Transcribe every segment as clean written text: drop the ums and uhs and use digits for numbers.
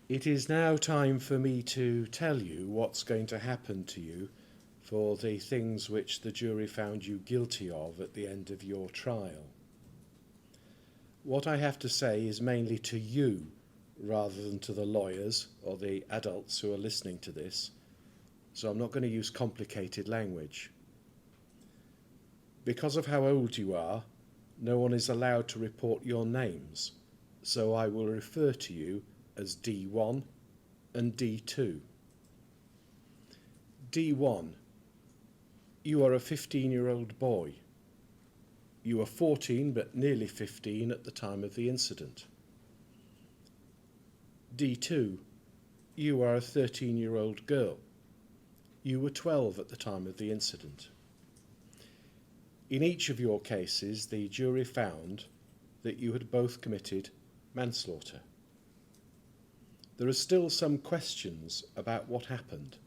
It is now time for me to tell you what's going to happen to you for the things which the jury found you guilty of at the end of your trial. What I have to say is mainly to you rather than to the lawyers or the adults who are listening to this, so I'm not going to use complicated language. Because of how old you are, no one is allowed to report your names, so I will refer to you as D1 and D2. D1. You are a 15-year-old boy. You were 14 but nearly 15 at the time of the incident. D2. You are a 13-year-old girl. You were 12 at the time of the incident. In each of your cases, the jury found that you had both committed manslaughter. There are still some questions about what happened,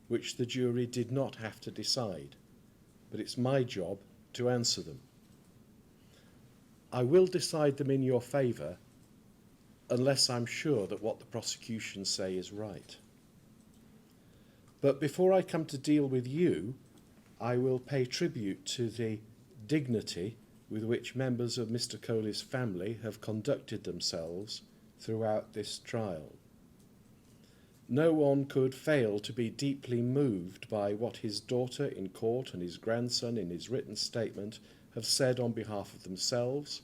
which the jury did not have to decide, but it's my job to answer them. I will decide them in your favour unless I'm sure that what the prosecution say is right. But before I come to deal with you, I will pay tribute to the dignity with which members of Mr Kohli's family have conducted themselves throughout this trial. No one could fail to be deeply moved by what his daughter in court and his grandson in his written statement have said on behalf of themselves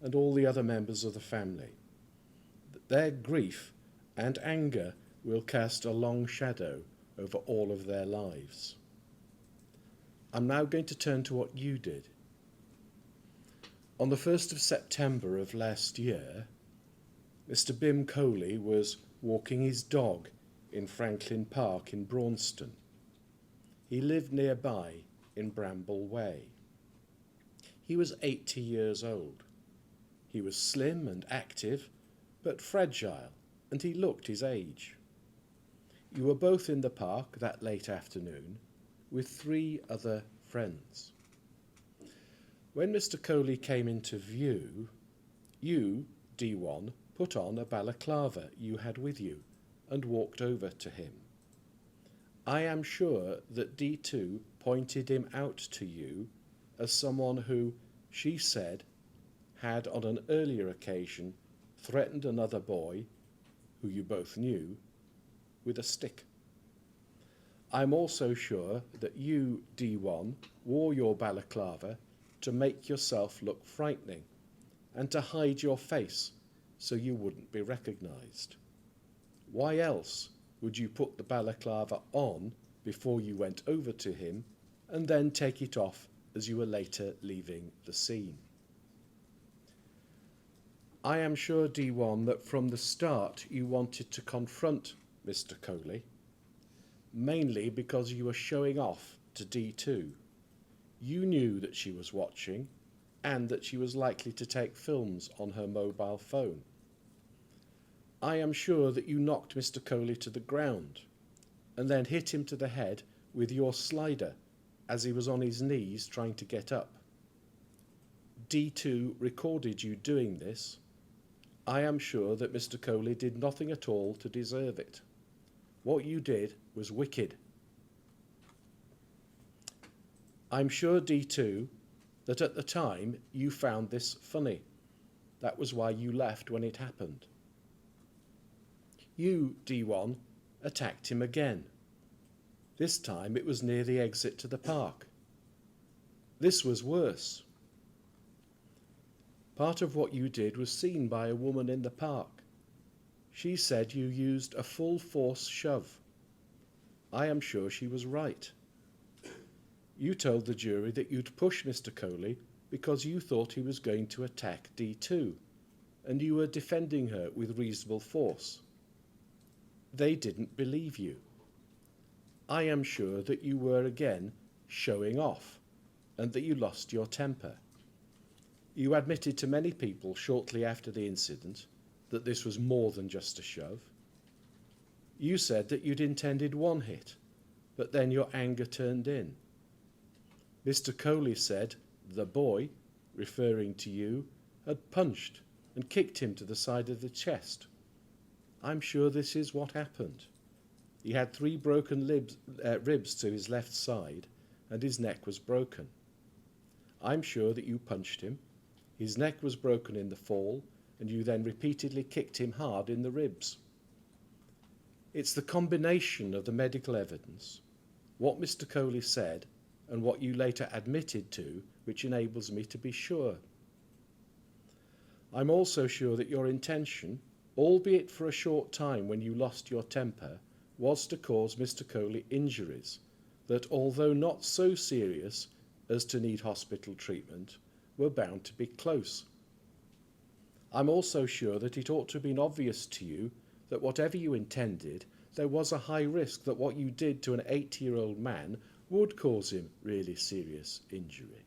and all the other members of the family. Their grief and anger will cast a long shadow over all of their lives. I'm now going to turn to what you did. On the 1st of September of last year, Mr Bhim Kohli was walking his dog in Franklin Park in Braunstone. He lived nearby in Bramble Way. He was 80 years old. He was slim and active, but fragile, and he looked his age. You were both in the park that late afternoon with 3 other friends. When Mr Kohli came into view, you, D1, put on a balaclava you had with you and walked over to him. I am sure that D2 pointed him out to you as someone who, she said, had on an earlier occasion threatened another boy, who you both knew, with a stick. I'm also sure that you, D1, wore your balaclava to make yourself look frightening and to hide your face so you wouldn't be recognised. Why else would you put the balaclava on before you went over to him and then take it off as you were later leaving the scene? I am sure, D1, that from the start you wanted to confront Mr Kohli, mainly because you were showing off to D2. You knew that she was watching and that she was likely to take films on her mobile phone. I am sure that you knocked Mr Kohli to the ground and then hit him to the head with your slider as he was on his knees trying to get up. D2 recorded you doing this. I am sure that Mr Kohli did nothing at all to deserve it. What you did was wicked. I'm sure, D2, that at the time you found this funny. That was why you left when it happened. You, D1, attacked him again. This time it was near the exit to the park. This was worse. Part of what you did was seen by a woman in the park. She said you used a full force shove. I am sure she was right. You told the jury that you'd push Mr Kohli because you thought he was going to attack D2, and you were defending her with reasonable force. They didn't believe you. I am sure that you were again showing off, and that you lost your temper. You admitted to many people shortly after the incident that this was more than just a shove. You said that you'd intended one hit, but then your anger turned in. Mr Kohli said the boy, referring to you, had punched and kicked him to the side of the chest. I'm sure this is what happened. He had 3 broken ribs to his left side, and his neck was broken. I'm sure that you punched him. His neck was broken in the fall, and you then repeatedly kicked him hard in the ribs. It's the combination of the medical evidence, what Mr Kohli said, and what you later admitted to, which enables me to be sure. I'm also sure that your intention, albeit for a short time when you lost your temper, was to cause Mr Kohli injuries that, although not so serious as to need hospital treatment, were bound to be close. I'm also sure that it ought to have been obvious to you that whatever you intended, there was a high risk that what you did to an 80-year-old man would cause him really serious injury.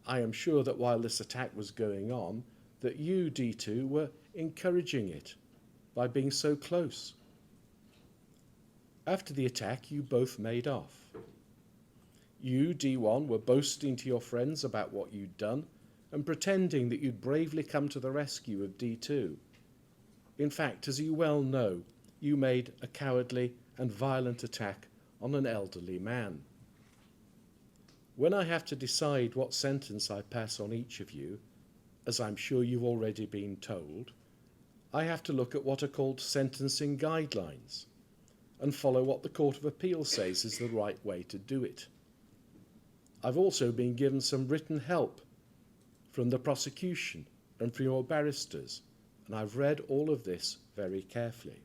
I am sure that while this attack was going on, that you, D2, were encouraging it by being so close. After the attack, you both made off. You, D1, were boasting to your friends about what you'd done and pretending that you'd bravely come to the rescue of D2. In fact, as you well know, you made a cowardly and violent attack on an elderly man. When I have to decide what sentence I pass on each of you, as I'm sure you've already been told, I have to look at what are called sentencing guidelines and follow what the Court of Appeal says is the right way to do it. I've also been given some written help from the prosecution and from your barristers, and I've read all of this very carefully.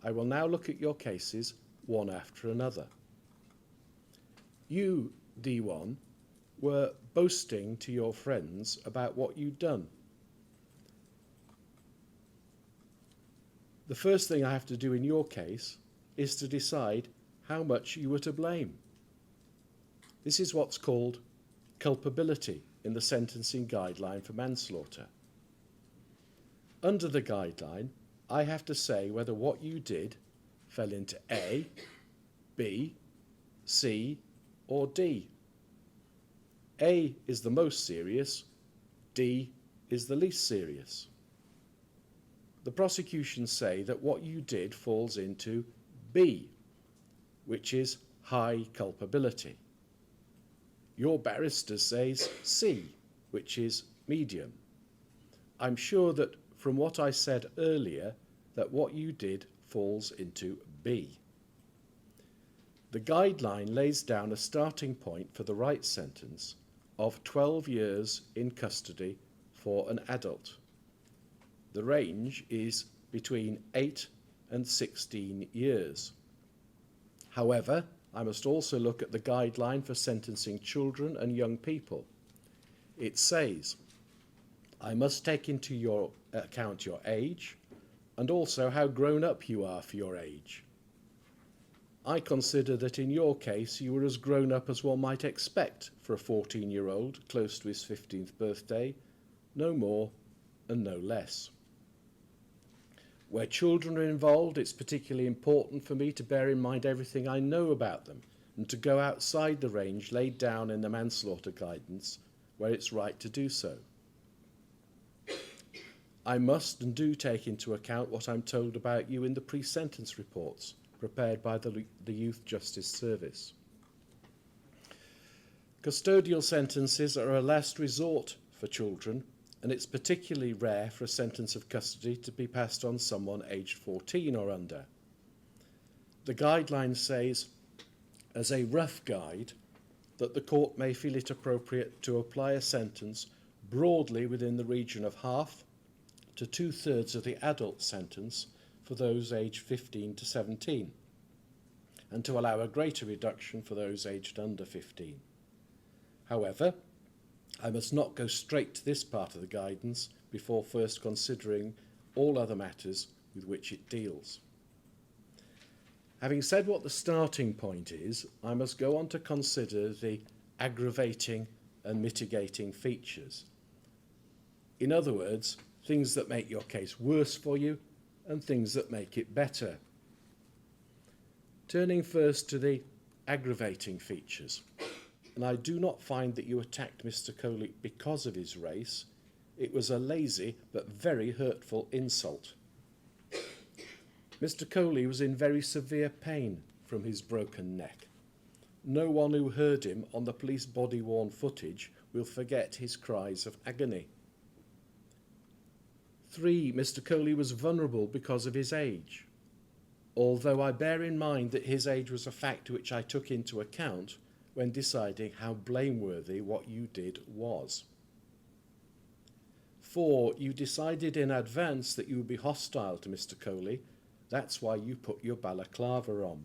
I will now look at your cases one after another. You, D1, were boasting to your friends about what you'd done. The first thing I have to do in your case is to decide how much you were to blame. This is what's called culpability in the sentencing guideline for manslaughter. Under the guideline, I have to say whether what you did fell into A, B, C, or D. A is the most serious, D is the least serious. The prosecution say that what you did falls into B, which is high culpability. Your barrister says C, which is medium. I'm sure that from what I said earlier, that what you did falls into B. The guideline lays down a starting point for the right sentence of 12 years in custody for an adult. The range is between 8 and 16 years. However, I must also look at the guideline for sentencing children and young people. It says, I must take into your account your age and also how grown up you are for your age. I consider that in your case you were as grown up as one might expect for a 14-year-old close to his 15th birthday, no more and no less. Where children are involved, it's particularly important for me to bear in mind everything I know about them and to go outside the range laid down in the manslaughter guidance where it's right to do so. I must and do take into account what I'm told about you in the pre-sentence reports prepared by the Youth Justice Service. Custodial sentences are a last resort for children, and it's particularly rare for a sentence of custody to be passed on someone aged 14 or under. The guideline says, as a rough guide, that the court may feel it appropriate to apply a sentence broadly within the region of half to 2/3 of the adult sentence for those aged 15 to 17, and to allow a greater reduction for those aged under 15. However, I must not go straight to this part of the guidance before first considering all other matters with which it deals. Having said what the starting point is, I must go on to consider the aggravating and mitigating features. In other words, things that make your case worse for you and things that make it better. Turning first to the aggravating features. And I do not find that you attacked Mr Kohli because of his race. It was a lazy but very hurtful insult. Mr Kohli was in very severe pain from his broken neck. No one who heard him on the police body-worn footage will forget his cries of agony. 3. Mr Kohli was vulnerable because of his age. Although I bear in mind that his age was a fact which I took into account when deciding how blameworthy what you did was. 4. You decided in advance that you would be hostile to Mr Kohli. That's why you put your balaclava on.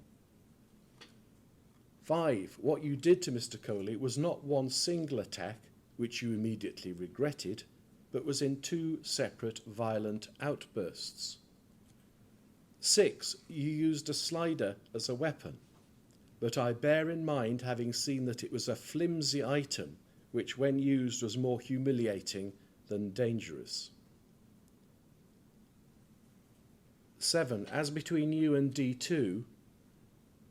5. What you did to Mr Kohli was not one single attack, which you immediately regretted, but was in 2 separate violent outbursts. 6. You used a slider as a weapon, but I bear in mind having seen that it was a flimsy item, which when used was more humiliating than dangerous. 7. As between you and D2,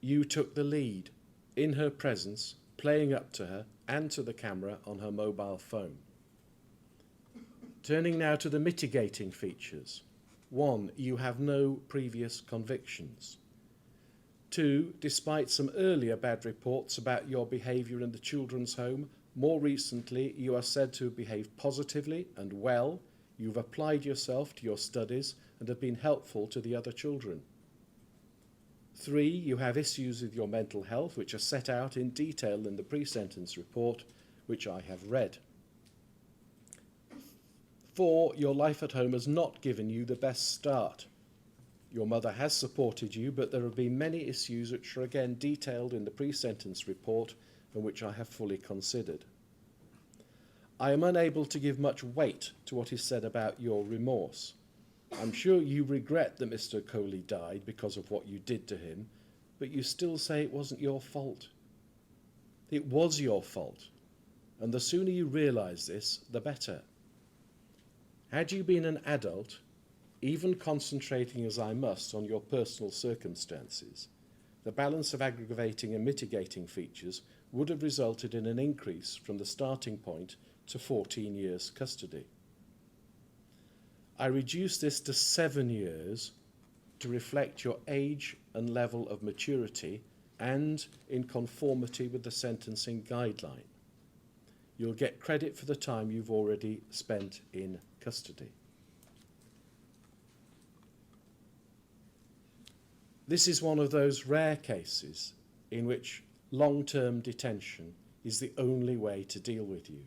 you took the lead, in her presence, playing up to her and to the camera on her mobile phone. Turning now to the mitigating features. 1. You have no previous convictions. 2. Despite some earlier bad reports about your behaviour in the children's home, more recently you are said to have behaved positively and well. You've applied yourself to your studies and have been helpful to the other children. 3. You have issues with your mental health which are set out in detail in the pre-sentence report, which I have read. 4. Your life at home has not given you the best start. Your mother has supported you, but there have been many issues which are again detailed in the pre-sentence report and which I have fully considered. I am unable to give much weight to what is said about your remorse. I'm sure you regret that Mr Kohli died because of what you did to him, but you still say it wasn't your fault. It was your fault, and the sooner you realise this, the better. Had you been an adult, even concentrating as I must on your personal circumstances, the balance of aggravating and mitigating features would have resulted in an increase from the starting point to 14 years custody. I reduced this to 7 years to reflect your age and level of maturity and in conformity with the sentencing guideline. You'll get credit for the time you've already spent in custody. This is one of those rare cases in which long-term detention is the only way to deal with you.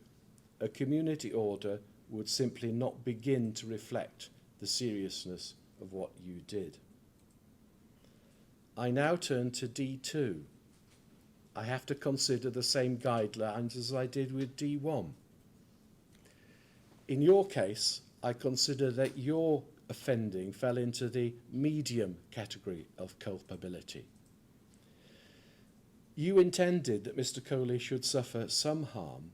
A community order would simply not begin to reflect the seriousness of what you did. I now turn to D2. I have to consider the same guidelines as I did with D1. In your case, I consider that your offending fell into the medium category of culpability. You intended that Mr Kohli should suffer some harm,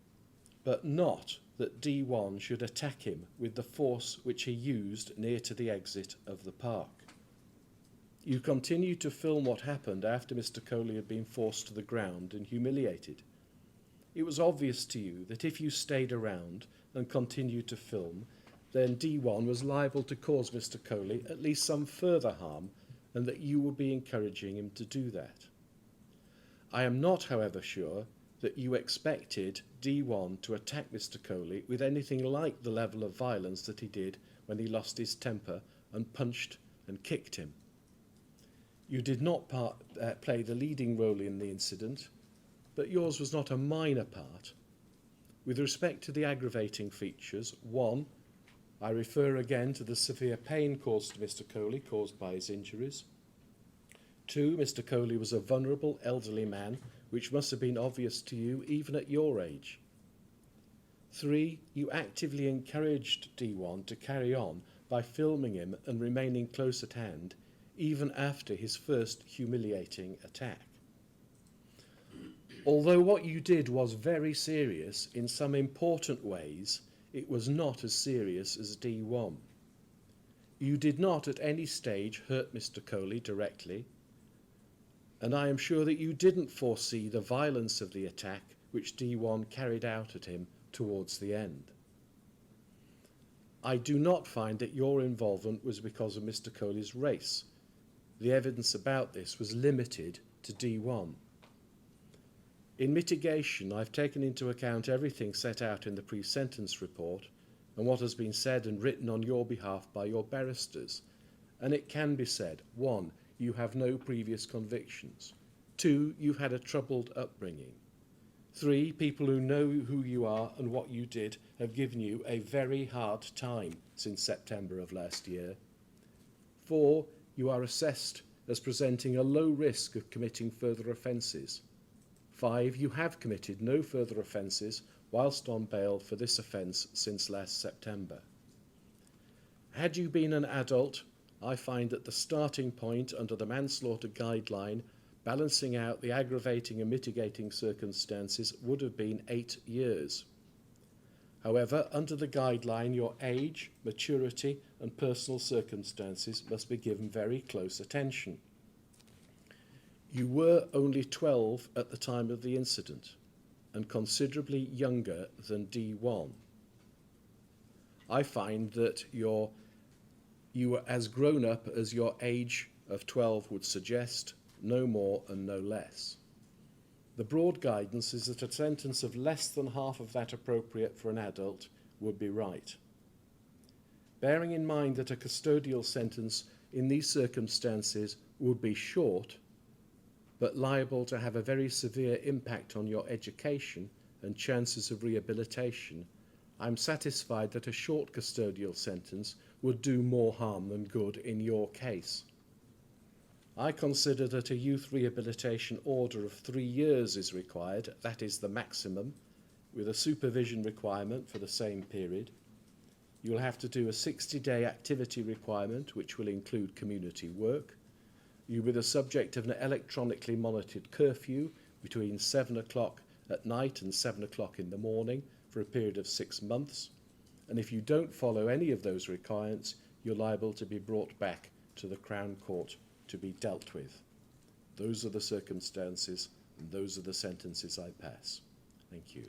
but not that D1 should attack him with the force which he used near to the exit of the park. You continued to film what happened after Mr Kohli had been forced to the ground and humiliated. It was obvious to you that if you stayed around and continued to film, then D1 was liable to cause Mr Kohli at least some further harm, and that you would be encouraging him to do that. I am not, however, sure that you expected D1 to attack Mr Kohli with anything like the level of violence that he did when he lost his temper and punched and kicked him. You did not play the leading role in the incident, but yours was not a minor part. With respect to the aggravating features, 1. I refer again to the severe pain caused to Mr Kohli caused by his injuries. 2. Mr Kohli was a vulnerable elderly man, which must have been obvious to you even at your age. 3. You actively encouraged D1 to carry on by filming him and remaining close at hand even after his first humiliating attack. Although what you did was very serious in some important ways, it was not as serious as D1. You did not at any stage hurt Mr Kohli directly, and I am sure that you didn't foresee the violence of the attack which D1 carried out at him towards the end. I do not find that your involvement was because of Mr Kohli's race, the evidence about this was limited to D1. In mitigation, I've taken into account everything set out in the pre-sentence report and what has been said and written on your behalf by your barristers. And it can be said, 1, you have no previous convictions. 2, you've had a troubled upbringing. 3, people who know who you are and what you did have given you a very hard time since September of last year. 4, you are assessed as presenting a low risk of committing further offences. 5, you have committed no further offences whilst on bail for this offence since last September. Had you been an adult, I find that the starting point under the manslaughter guideline, balancing out the aggravating and mitigating circumstances, would have been 8 years. However, under the guideline, your age, maturity and personal circumstances must be given very close attention. You were only 12 at the time of the incident and considerably younger than D1. I find that you were as grown up as your age of 12 would suggest, no more and no less. The broad guidance is that a sentence of less than half of that appropriate for an adult would be right. Bearing in mind that a custodial sentence in these circumstances would be short, but liable to have a very severe impact on your education and chances of rehabilitation, I'm satisfied that a short custodial sentence would do more harm than good in your case. I consider that a youth rehabilitation order of 3 years is required, that is the maximum, with a supervision requirement for the same period. You'll have to do a 60-day activity requirement, which will include community work. You'll be the subject of an electronically monitored curfew between 7 o'clock at night and 7 o'clock in the morning for a period of 6 months. And if you don't follow any of those requirements, you're liable to be brought back to the Crown Court to be dealt with. Those are the circumstances and those are the sentences I pass. Thank you.